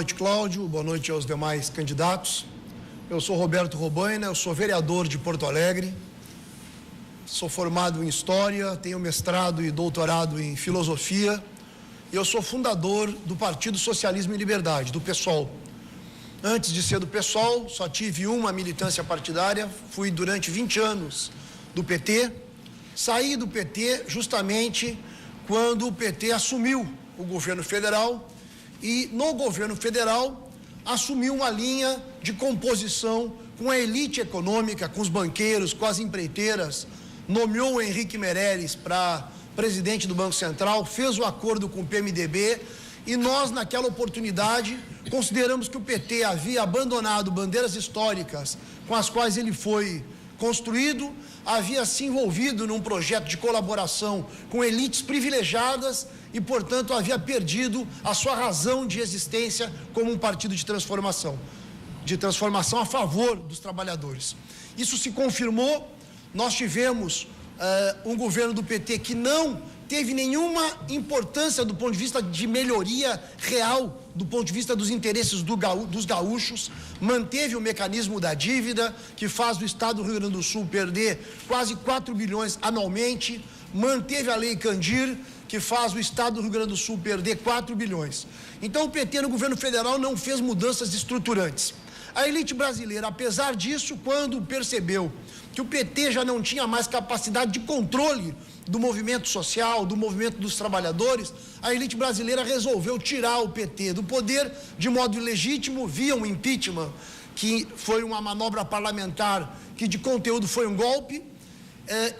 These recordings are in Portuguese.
noite, Cláudio. Boa noite aos demais candidatos. Eu sou Roberto Robaina, eu sou vereador de Porto Alegre. Sou formado em História, tenho mestrado e doutorado em Filosofia. E eu sou fundador do Partido Socialismo e Liberdade, do PSOL. Antes de ser do PSOL, só tive uma militância partidária. Fui durante 20 anos do PT. Saí do PT justamente quando o PT assumiu o governo federal e no governo federal assumiu uma linha de composição com a elite econômica, com os banqueiros, com as empreiteiras, nomeou o Henrique Meirelles para presidente do Banco Central, fez o acordo com o PMDB e nós, naquela oportunidade, consideramos que o PT havia abandonado bandeiras históricas com as quais ele foi construído, havia se envolvido num projeto de colaboração com elites privilegiadas e, portanto, havia perdido a sua razão de existência como um partido de transformação a favor dos trabalhadores. Isso se confirmou. Nós tivemos um governo do PT que não teve nenhuma importância do ponto de vista de melhoria real, do ponto de vista dos interesses dos gaúchos, manteve o mecanismo da dívida, que faz o Estado do Rio Grande do Sul perder quase 4 bilhões anualmente, manteve a Lei Candir, que faz o Estado do Rio Grande do Sul perder 4 bilhões. Então, o PT no governo federal não fez mudanças estruturantes. A elite brasileira, apesar disso, quando percebeu que o PT já não tinha mais capacidade de controle do movimento social, do movimento dos trabalhadores, a elite brasileira resolveu tirar o PT do poder de modo ilegítimo, via um impeachment, que foi uma manobra parlamentar que de conteúdo foi um golpe.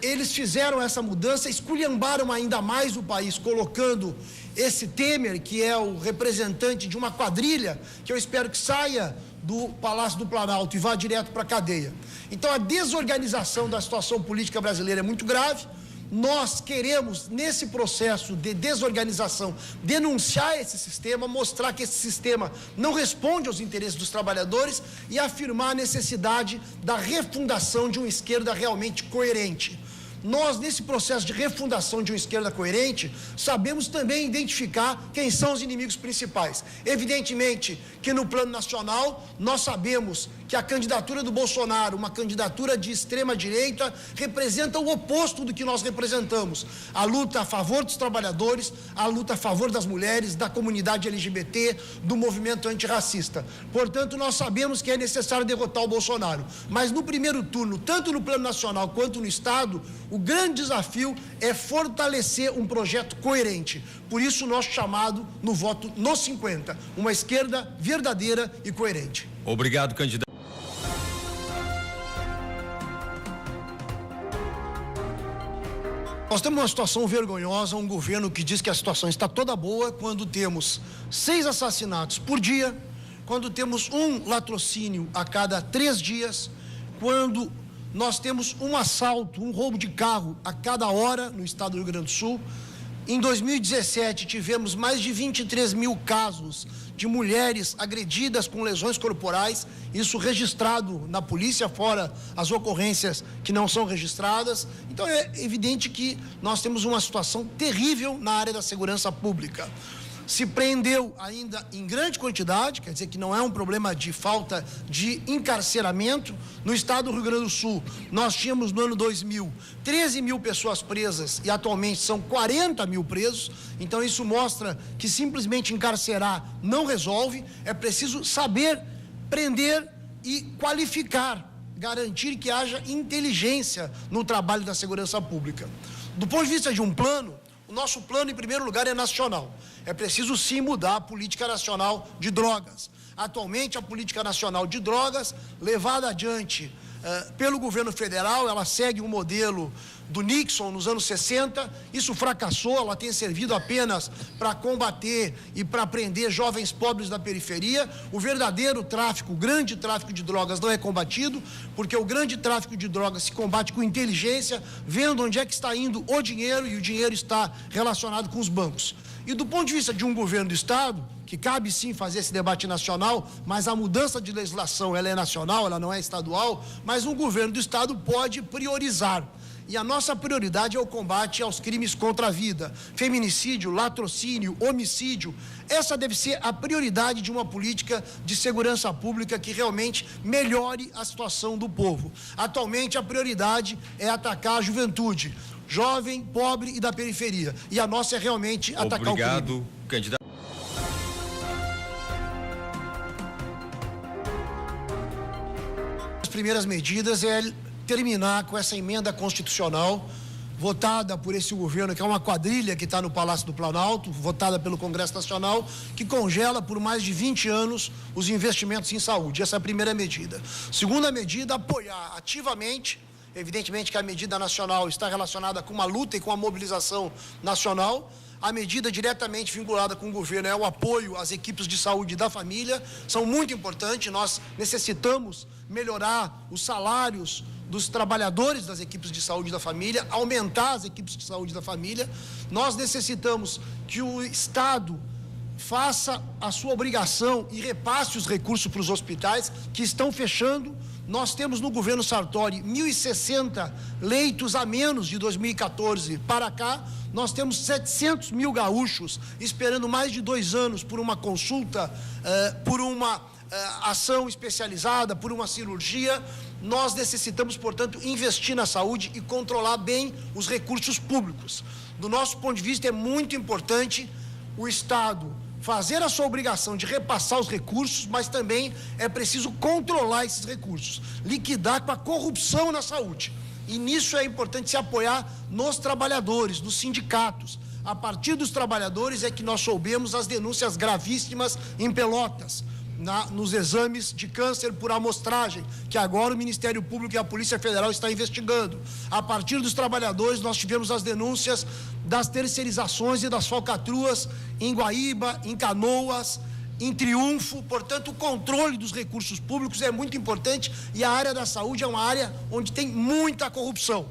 Eles fizeram essa mudança, esculhambaram ainda mais o país, colocando esse Temer, que é o representante de uma quadrilha, que eu espero que saia do Palácio do Planalto e vá direto para a cadeia. Então, a desorganização da situação política brasileira é muito grave. Nós queremos, nesse processo de desorganização, denunciar esse sistema, mostrar que esse sistema não responde aos interesses dos trabalhadores e afirmar a necessidade da refundação de uma esquerda realmente coerente. Nós, nesse processo de refundação de uma esquerda coerente, sabemos também identificar quem são os inimigos principais. Evidentemente que no plano nacional, nós sabemos que a candidatura do Bolsonaro, uma candidatura de extrema-direita, representa o oposto do que nós representamos. A luta a favor dos trabalhadores, a luta a favor das mulheres, da comunidade LGBT, do movimento antirracista. Portanto, nós sabemos que é necessário derrotar o Bolsonaro. Mas no primeiro turno, tanto no plano nacional quanto no Estado, o grande desafio é fortalecer um projeto coerente. Por isso, o nosso chamado no voto no 50, uma esquerda verdadeira e coerente. Obrigado, candidato. Nós temos uma situação vergonhosa, um governo que diz que a situação está toda boa quando temos 6 assassinatos por dia, quando temos um latrocínio a cada 3 dias, quando nós temos um assalto, um roubo de carro a cada hora no estado do Rio Grande do Sul. Em 2017, tivemos mais de 23 mil casos de mulheres agredidas com lesões corporais, isso registrado na polícia, fora as ocorrências que não são registradas. Então, é evidente que nós temos uma situação terrível na área da segurança pública. Se prendeu ainda em grande quantidade, quer dizer que não é um problema de falta de encarceramento. No estado do Rio Grande do Sul, nós tínhamos no ano 2000 13 mil pessoas presas e atualmente são 40 mil presos. Então isso mostra que simplesmente encarcerar não resolve, é preciso saber prender e qualificar, garantir que haja inteligência no trabalho da segurança pública. Do ponto de vista de um plano, o nosso plano, em primeiro lugar, é nacional. É preciso, sim, mudar a política nacional de drogas. Atualmente, a política nacional de drogas, levada adiante pelo governo federal, ela segue um modelo do Nixon nos anos 60, isso fracassou, ela tem servido apenas para combater e para prender jovens pobres da periferia. O verdadeiro tráfico, o grande tráfico de drogas não é combatido, porque o grande tráfico de drogas se combate com inteligência, vendo onde é que está indo o dinheiro, e o dinheiro está relacionado com os bancos. E do ponto de vista de um governo do Estado, que cabe sim fazer esse debate nacional, mas a mudança de legislação ela é nacional, ela não é estadual, mas um governo do Estado pode priorizar. E a nossa prioridade é o combate aos crimes contra a vida. Feminicídio, latrocínio, homicídio, Essa deve ser a prioridade de uma política de segurança pública que realmente melhore a situação do povo. Atualmente, a prioridade é atacar a juventude, jovem, pobre e da periferia. E a nossa é realmente atacar o crime. Obrigado, candidato. As primeiras medidas é terminar com essa emenda constitucional votada por esse governo, que é uma quadrilha que está no Palácio do Planalto, votada pelo Congresso Nacional, que congela por mais de 20 anos os investimentos em saúde. Essa é a primeira medida. Segunda medida, apoiar ativamente, evidentemente que a medida nacional está relacionada com uma luta e com a mobilização nacional. A medida diretamente vinculada com o governo é o apoio às equipes de saúde da família, são muito importantes. Nós necessitamos melhorar os salários dos trabalhadores das equipes de saúde da família, aumentar as equipes de saúde da família. Nós necessitamos que o Estado faça a sua obrigação e repasse os recursos para os hospitais que estão fechando. Nós temos no governo Sartori 1.060 leitos a menos de 2014 para cá. Nós temos 700 mil gaúchos esperando mais de 2 anos por uma consulta, por uma ação especializada, por uma cirurgia. Nós necessitamos, portanto, investir na saúde e controlar bem os recursos públicos. Do nosso ponto de vista, é muito importante o Estado fazer a sua obrigação de repassar os recursos, mas também é preciso controlar esses recursos, liquidar com a corrupção na saúde. E nisso é importante se apoiar nos trabalhadores, nos sindicatos. A partir dos trabalhadores é que nós soubemos as denúncias gravíssimas em Pelotas, nos exames de câncer por amostragem, que agora o Ministério Público e a Polícia Federal estão investigando. A partir dos trabalhadores, nós tivemos as denúncias das terceirizações e das falcatruas em Guaíba, em Canoas, em Triunfo. Portanto, o controle dos recursos públicos é muito importante e a área da saúde é uma área onde tem muita corrupção.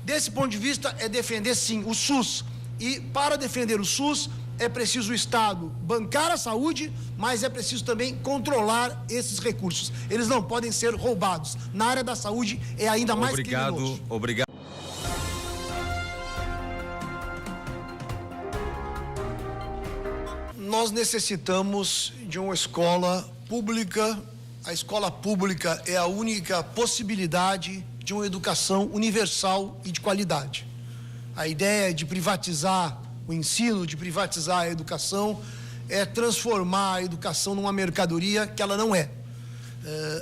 Desse ponto de vista, é defender, sim, o SUS. E, para defender o SUS, é preciso o Estado bancar a saúde, mas é preciso também controlar esses recursos. Eles não podem ser roubados. Na área da saúde é ainda mais criminoso. Obrigado. Nós necessitamos de uma escola pública. A escola pública é a única possibilidade de uma educação universal e de qualidade. A ideia de privatizar o ensino, de privatizar a educação, é transformar a educação numa mercadoria que ela não é.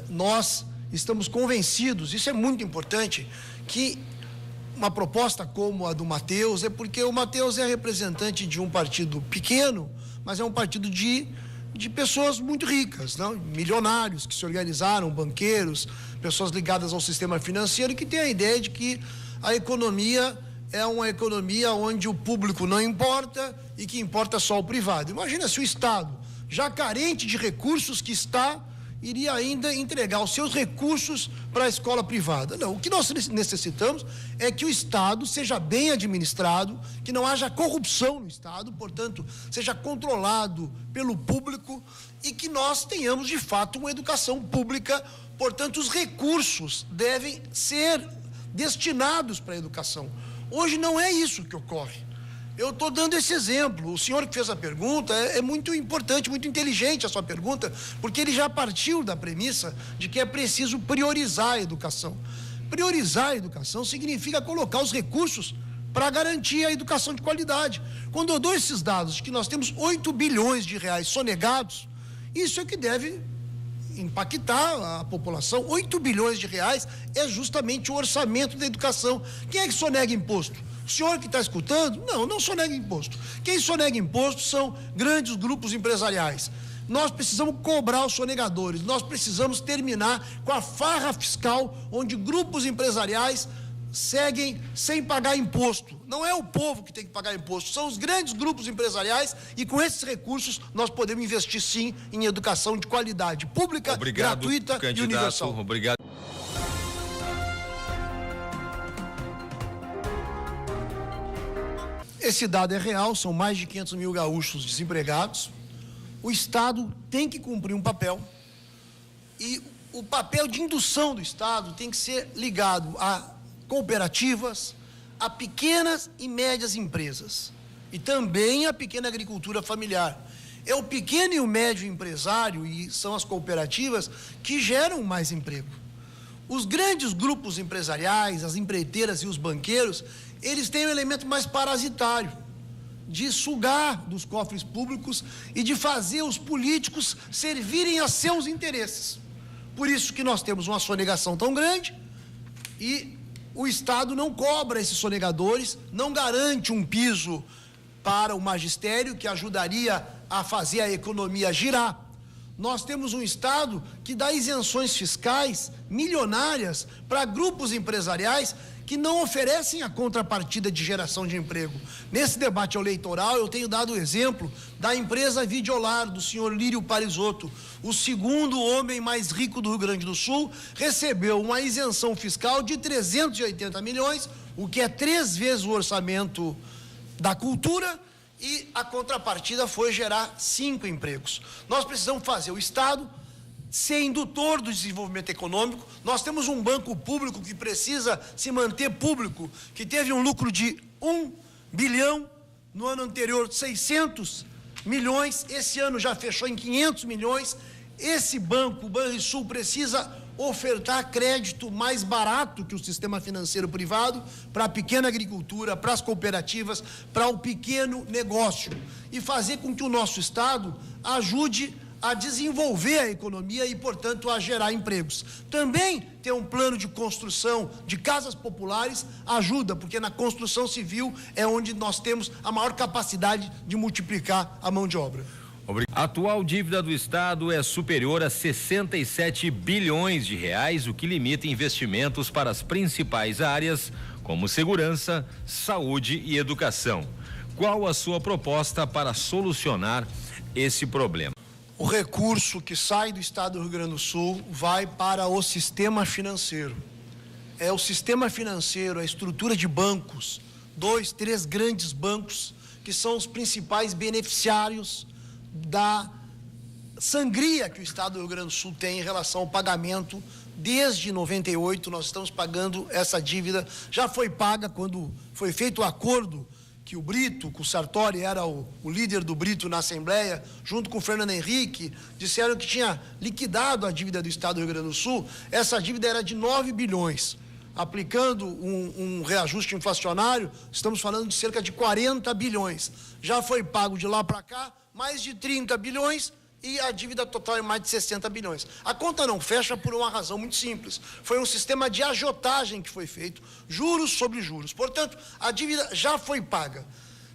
Nós estamos convencidos, isso é muito importante, que uma proposta como a do Matheus é porque o Matheus é representante de um partido pequeno, mas é um partido de pessoas muito ricas, não? Milionários que se organizaram, banqueiros, pessoas ligadas ao sistema financeiro, que têm a ideia de que a economia é uma economia onde o público não importa e que importa só o privado. Imagina se o Estado, já carente de recursos que está, iria ainda entregar os seus recursos para a escola privada. Não, o que nós necessitamos é que o Estado seja bem administrado, que não haja corrupção no Estado, portanto, seja controlado pelo público e que nós tenhamos, de fato, uma educação pública. Portanto, os recursos devem ser destinados para a educação. Hoje não é isso que ocorre. Eu estou dando esse exemplo. O senhor que fez a pergunta é muito importante, muito inteligente a sua pergunta, porque ele já partiu da premissa de que é preciso priorizar a educação. Priorizar a educação significa colocar os recursos para garantir a educação de qualidade. Quando eu dou esses dados de que nós temos 8 bilhões de reais sonegados, isso é que deve impactar a população. 8 bilhões de reais é justamente o orçamento da educação. Quem é que sonega imposto? O senhor que está escutando? Não sonega imposto. Quem sonega imposto são grandes grupos empresariais. Nós precisamos cobrar os sonegadores, nós precisamos terminar com a farra fiscal, onde grupos empresariais seguem sem pagar imposto. Não é o povo que tem que pagar imposto, são os grandes grupos empresariais, e com esses recursos nós podemos investir sim em educação de qualidade pública, gratuita e universal. Obrigado. Esse dado é real, são mais de 500 mil gaúchos desempregados. O Estado tem que cumprir um papel, e o papel de indução do Estado tem que ser ligado a cooperativas, a pequenas e médias empresas e também a pequena agricultura familiar. É o pequeno e o médio empresário, e são as cooperativas, que geram mais emprego. Os grandes grupos empresariais, as empreiteiras e os banqueiros, eles têm um elemento mais parasitário, de sugar dos cofres públicos e de fazer os políticos servirem a seus interesses. Por isso que nós temos uma sonegação tão grande e o Estado não cobra esses sonegadores, não garante um piso para o magistério que ajudaria a fazer a economia girar. Nós temos um Estado que dá isenções fiscais milionárias para grupos empresariais que não oferecem a contrapartida de geração de emprego. Nesse debate eleitoral, eu tenho dado o exemplo da empresa Videolar, do senhor Lírio Parisotto, o segundo homem mais rico do Rio Grande do Sul, recebeu uma isenção fiscal de 380 milhões, o que é 3 vezes o orçamento da cultura, e a contrapartida foi gerar 5 empregos. Nós precisamos fazer o Estado ser indutor do desenvolvimento econômico. Nós temos um banco público que precisa se manter público, que teve um lucro de 1 bilhão, no ano anterior 600 milhões, esse ano já fechou em 500 milhões. Esse banco, o Banrisul, precisa ofertar crédito mais barato que o sistema financeiro privado para a pequena agricultura, para as cooperativas, para o pequeno negócio, e fazer com que o nosso Estado ajude a desenvolver a economia e, portanto, a gerar empregos. Também ter um plano de construção de casas populares ajuda, porque na construção civil é onde nós temos a maior capacidade de multiplicar a mão de obra. A atual dívida do Estado é superior a 67 bilhões de reais, o que limita investimentos para as principais áreas, como segurança, saúde e educação. Qual a sua proposta para solucionar esse problema? O recurso que sai do Estado do Rio Grande do Sul vai para o sistema financeiro. É o sistema financeiro, a estrutura de bancos, 2, 3 grandes bancos, que são os principais beneficiários da sangria que o Estado do Rio Grande do Sul tem em relação ao pagamento. Desde 98 nós estamos pagando essa dívida, já foi paga quando foi feito o acordo que o Brito, que o Sartori era o líder do Brito na Assembleia, junto com o Fernando Henrique, disseram que tinha liquidado a dívida do Estado do Rio Grande do Sul. Essa dívida era de 9 bilhões. Aplicando um reajuste inflacionário, estamos falando de cerca de 40 bilhões. Já foi pago de lá para cá mais de 30 bilhões e a dívida total é mais de 60 bilhões. A conta não fecha por uma razão muito simples. Foi um sistema de agiotagem que foi feito, juros sobre juros. Portanto, a dívida já foi paga.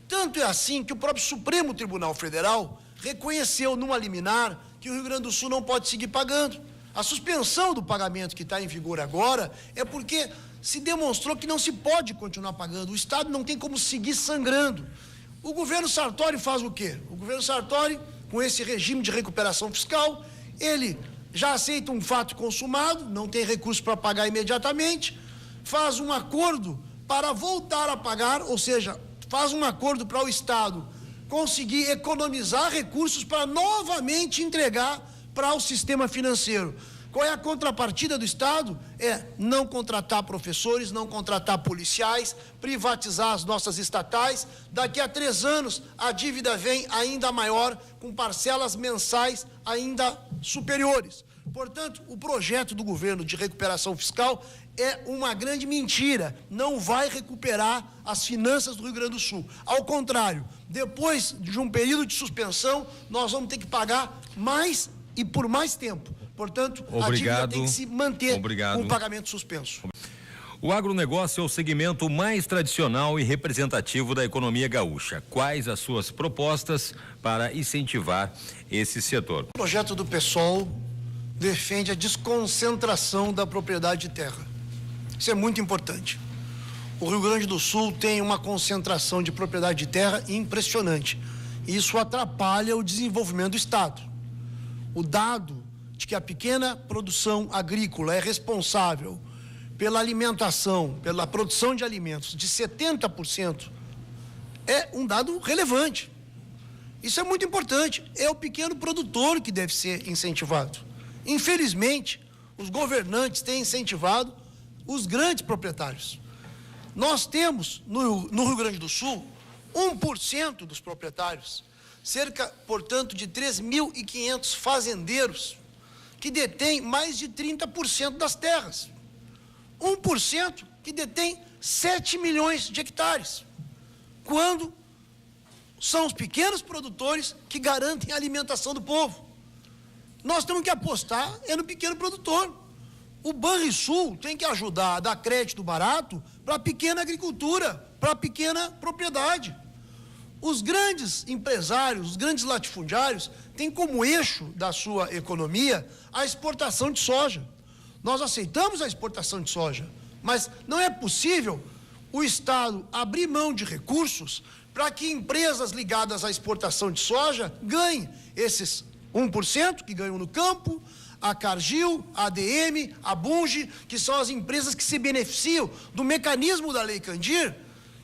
Tanto é assim que o próprio Supremo Tribunal Federal reconheceu numa liminar que o Rio Grande do Sul não pode seguir pagando. A suspensão do pagamento que está em vigor agora é porque se demonstrou que não se pode continuar pagando. O Estado não tem como seguir sangrando. O governo Sartori faz o quê? O governo Sartori, com esse regime de recuperação fiscal, ele já aceita um fato consumado, não tem recurso para pagar imediatamente, faz um acordo para voltar a pagar, ou seja, faz um acordo para o Estado conseguir economizar recursos para novamente entregar para o sistema financeiro. Qual é a contrapartida do Estado? É não contratar professores, não contratar policiais, privatizar as nossas estatais. Daqui a 3 anos, a dívida vem ainda maior, com parcelas mensais ainda superiores. Portanto, o projeto do governo de recuperação fiscal é uma grande mentira. Não vai recuperar as finanças do Rio Grande do Sul. Ao contrário, depois de um período de suspensão, nós vamos ter que pagar mais e por mais tempo. Portanto, a dívida tem que se manter com o pagamento suspenso. O agronegócio é o segmento mais tradicional e representativo da economia gaúcha. Quais as suas propostas para incentivar esse setor? O projeto do PSOL defende a desconcentração da propriedade de terra. Isso é muito importante. O Rio Grande do Sul tem uma concentração de propriedade de terra impressionante. Isso atrapalha o desenvolvimento do Estado. O dado de que a pequena produção agrícola é responsável pela alimentação, pela produção de alimentos de 70%, é um dado relevante. Isso é muito importante. É o pequeno produtor que deve ser incentivado. Infelizmente, os governantes têm incentivado os grandes proprietários. Nós temos no Rio Grande do Sul 1% dos proprietários. cerca, portanto, de 3.500 fazendeiros que detêm mais de 30% das terras. 1% que detém 7 milhões de hectares, quando são os pequenos produtores que garantem a alimentação do povo. Nós temos que apostar no pequeno produtor. O Banrisul tem que ajudar a dar crédito barato para a pequena agricultura, para a pequena propriedade. Os grandes empresários, os grandes latifundiários, têm como eixo da sua economia a exportação de soja. Nós aceitamos a exportação de soja, mas não é possível o Estado abrir mão de recursos para que empresas ligadas à exportação de soja ganhem esses 1% que ganham no campo, a Cargill, a ADM, a Bunge, que são as empresas que se beneficiam do mecanismo da Lei Candir,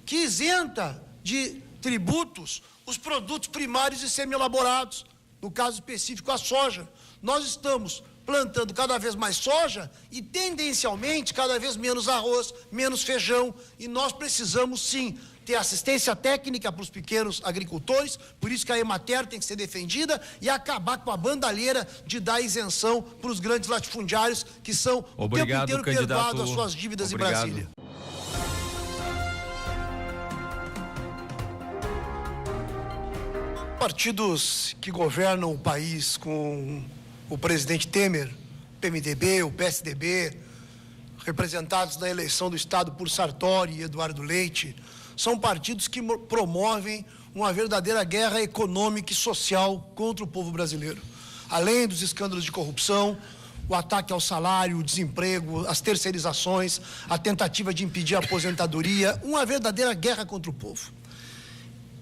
que isenta de tributos os produtos primários e semi-elaborados, no caso específico a soja. Nós estamos plantando cada vez mais soja e, tendencialmente, cada vez menos arroz, menos feijão, e nós precisamos, sim, ter assistência técnica para os pequenos agricultores, por isso que a Emater tem que ser defendida e acabar com a bandalheira de dar isenção para os grandes latifundiários que são o tempo inteiro perdoados as suas dívidas em Brasília. Partidos que governam o país com o presidente Temer, PMDB, o PSDB, representados na eleição do Estado por Sartori e Eduardo Leite, são partidos que promovem uma verdadeira guerra econômica e social contra o povo brasileiro. Além dos escândalos de corrupção, o ataque ao salário, o desemprego, as terceirizações, a tentativa de impedir a aposentadoria, uma verdadeira guerra contra o povo.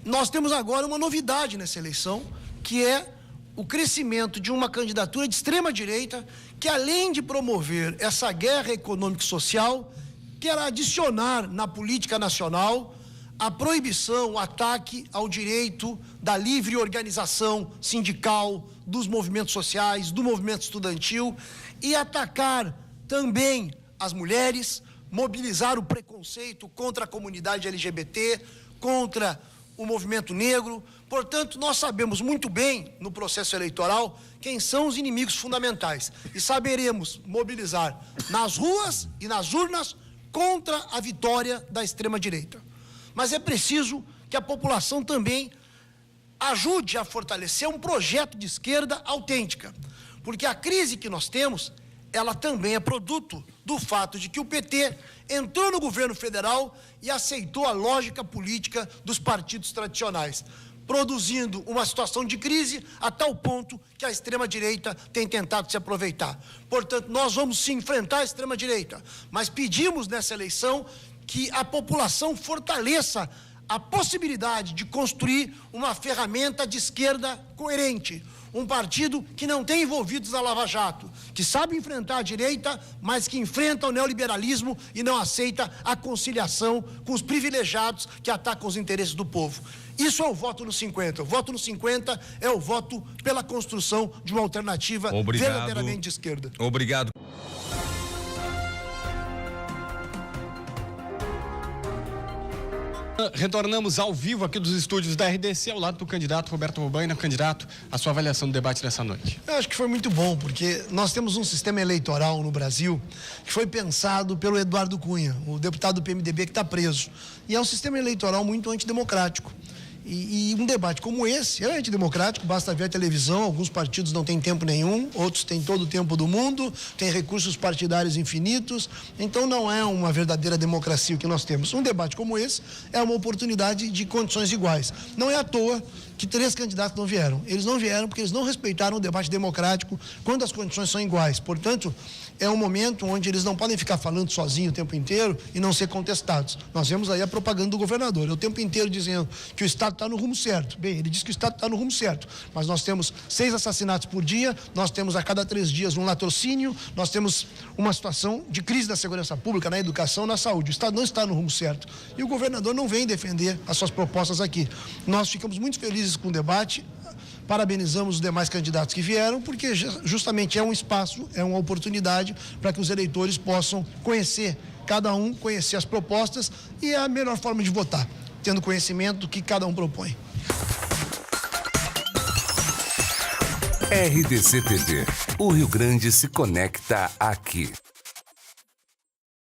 Nós temos agora uma novidade nessa eleição, que é o crescimento de uma candidatura de extrema-direita que, além de promover essa guerra econômica e social, quer adicionar na política nacional a proibição, o ataque ao direito da livre organização sindical, dos movimentos sociais, do movimento estudantil, e atacar também as mulheres, mobilizar o preconceito contra a comunidade LGBT, contra o movimento negro. Portanto, nós sabemos muito bem, no processo eleitoral, quem são os inimigos fundamentais e saberemos mobilizar nas ruas e nas urnas contra a vitória da extrema-direita. Mas é preciso que a população também ajude a fortalecer um projeto de esquerda autêntica, porque a crise que nós temos, ela também é produto do fato de que o PT entrou no governo federal e aceitou a lógica política dos partidos tradicionais, produzindo uma situação de crise a tal ponto que a extrema-direita tem tentado se aproveitar. Portanto, nós vamos sim enfrentar a extrema-direita, mas pedimos nessa eleição que a população fortaleça a possibilidade de construir uma ferramenta de esquerda coerente, um partido que não tem envolvidos na Lava Jato, que sabe enfrentar a direita, mas que enfrenta o neoliberalismo e não aceita a conciliação com os privilegiados que atacam os interesses do povo. Isso é o voto no 50. O voto no 50 é o voto pela construção de uma alternativa verdadeiramente de esquerda. Obrigado. Retornamos ao vivo aqui dos estúdios da RDC, ao lado do candidato Roberto Robaina. Candidato, a sua avaliação do debate dessa noite. Eu acho que foi muito bom, porque nós temos um sistema eleitoral no Brasil que foi pensado pelo Eduardo Cunha, o deputado do PMDB que está preso. E é um sistema eleitoral muito antidemocrático. E um debate como esse é antidemocrático, basta ver a televisão, alguns partidos não têm tempo nenhum, outros têm todo o tempo do mundo, têm recursos partidários infinitos, então não é uma verdadeira democracia o que nós temos. Um debate como esse é uma oportunidade de condições iguais. Não é à toa que 3 candidatos não vieram. Eles não vieram porque eles não respeitaram o debate democrático quando as condições são iguais. Portanto, é um momento onde eles não podem ficar falando sozinhos o tempo inteiro e não ser contestados. Nós vemos aí a propaganda do governador, o tempo inteiro dizendo que o Estado está no rumo certo. Bem, ele diz que o Estado está no rumo certo, mas nós temos 6 assassinatos por dia, nós temos a cada 3 dias um latrocínio, nós temos uma situação de crise da segurança pública, na educação, na saúde. O Estado não está no rumo certo. E o governador não vem defender as suas propostas aqui. Nós ficamos muito felizes com o debate, parabenizamos os demais candidatos que vieram, porque justamente é um espaço, é uma oportunidade para que os eleitores possam conhecer cada um, conhecer as propostas, e é a melhor forma de votar, tendo conhecimento do que cada um propõe. RDC TV. O Rio Grande se conecta aqui.